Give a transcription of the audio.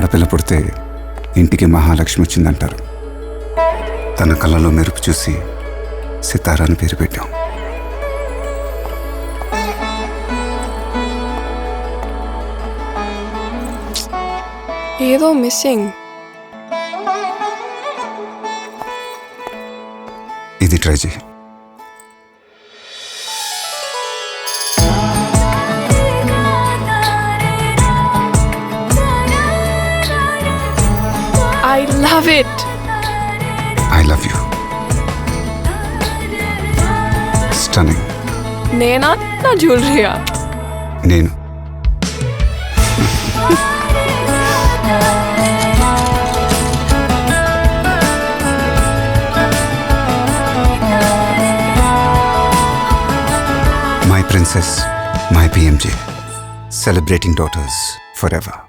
ఆడపిల్ల పుడితే ఇంటికి మహాలక్ష్మి వచ్చిందంటారు. తన కళ్ళలో మెరుపు చూసి సితారా అని పేరు పెట్టాం. ఏదో మిస్సింగ్. ఇది ట్రై చేయి. I love it. I love you. Stunning. నేనా నా జ్యువెలరీయా? నేను my princess, my PMJ, celebrating daughters forever.